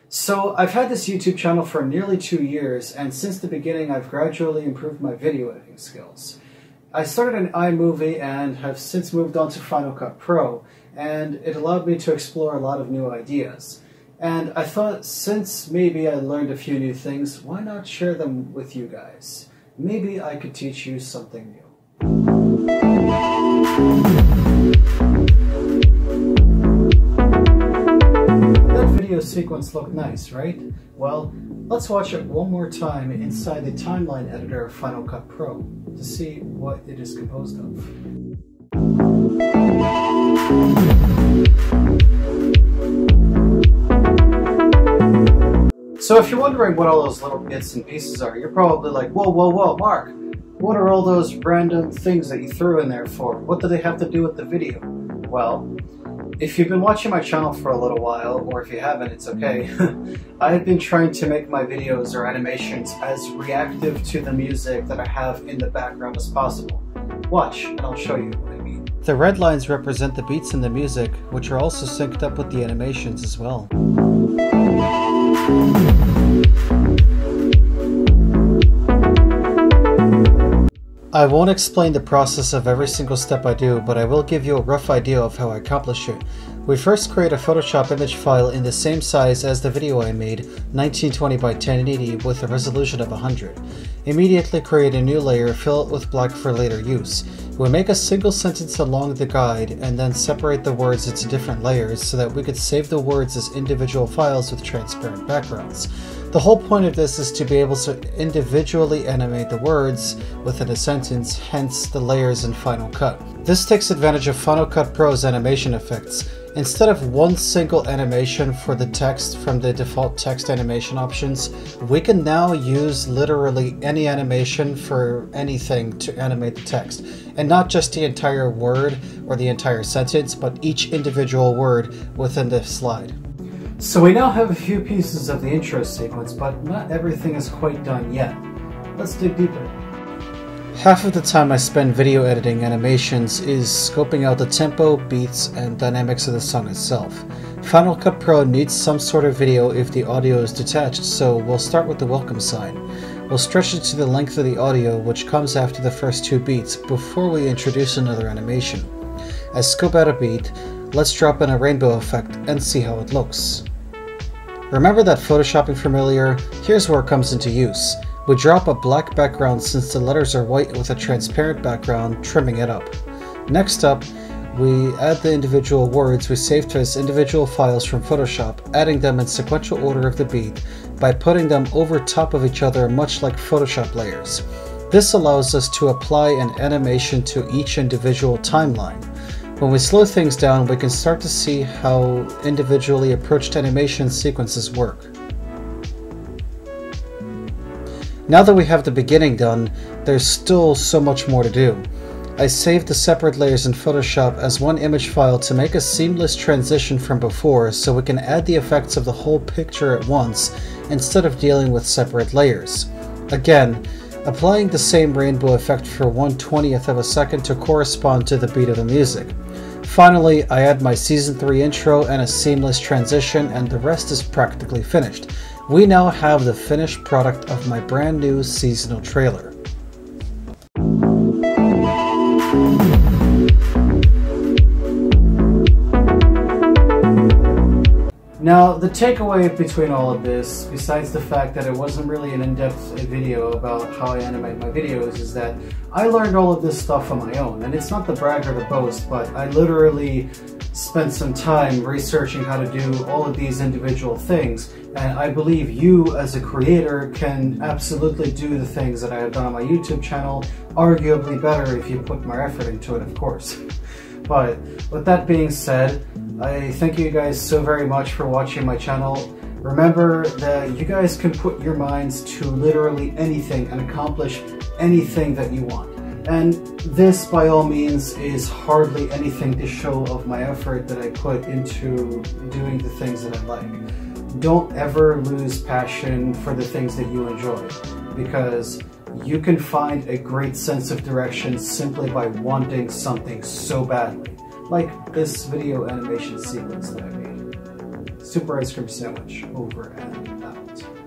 So I've had this YouTube channel for nearly 2 years, and since the beginning I've gradually improved my video editing skills. I started in iMovie and have since moved on to Final Cut Pro, and it allowed me to explore a lot of new ideas. And I thought, since maybe I learned a few new things, why not share them with you guys? Maybe I could teach you something new. Video sequence looked nice, right? Well, let's watch it one more time inside the timeline editor of Final Cut Pro to see what it is composed of. So if you're wondering what all those little bits and pieces are, you're probably like, whoa, Mark, what are all those random things that you threw in there for? What do they have to do with the video? Well, if you've been watching my channel for a little while, or if you haven't, it's okay. I've been trying to make my videos or animations as reactive to the music that I have in the background as possible. Watch, and I'll show you what I mean. The red lines represent the beats in the music, which are also synced up with the animations as well. I won't explain the process of every single step I do, but I will give you a rough idea of how I accomplish it. We first create a Photoshop image file in the same size as the video I made, 1920 by 1080 with a resolution of 100. Immediately create a new layer, fill it with black for later use. We make a single sentence along the guide and then separate the words into different layers so that we could save the words as individual files with transparent backgrounds. The whole point of this is to be able to individually animate the words within a sentence, hence the layers in Final Cut. This takes advantage of Final Cut Pro's animation effects. Instead of one single animation for the text from the default text animation options, we can now use literally any animation for anything to animate the text. And not just the entire word or the entire sentence, but each individual word within the slide. So we now have a few pieces of the intro sequence, but not everything is quite done yet. Let's dig deeper. Half of the time I spend video editing animations is scoping out the tempo, beats, and dynamics of the song itself. Final Cut Pro needs some sort of video if the audio is detached, so we'll start with the welcome sign. We'll stretch it to the length of the audio, which comes after the first 2 beats, before we introduce another animation. I scope out a beat, let's drop in a rainbow effect and see how it looks. Remember that photoshopping familiar? Here's where it comes into use. We drop a black background since the letters are white with a transparent background, trimming it up. Next up, we add the individual words we saved as individual files from Photoshop, adding them in sequential order of the beat by putting them over top of each other much like Photoshop layers. This allows us to apply an animation to each individual timeline. When we slow things down, we can start to see how individually approached animation sequences work. Now that we have the beginning done, there's still so much more to do. I saved the separate layers in Photoshop as one image file to make a seamless transition from before, so we can add the effects of the whole picture at once instead of dealing with separate layers. Again, applying the same rainbow effect for 1/20th of a second to correspond to the beat of the music. Finally, I add my Season 3 intro and a seamless transition, and the rest is practically finished. We now have the finished product of my brand new seasonal trailer. Now, the takeaway between all of this, besides the fact that it wasn't really an in-depth video about how I animate my videos, is that I learned all of this stuff on my own. And it's not the brag or the boast, but I literally spent some time researching how to do all of these individual things. And I believe you, as a creator, can absolutely do the things that I have done on my YouTube channel, arguably better if you put more effort into it, of course. But with that being said, I thank you guys so very much for watching my channel. Remember that you guys can put your minds to literally anything and accomplish anything that you want. And this, by all means, is hardly anything to show of my effort that I put into doing the things that I like. Don't ever lose passion for the things that you enjoy, because you can find a great sense of direction simply by wanting something so badly, like this video animation sequence that I made. super ice cream sandwich, over and out.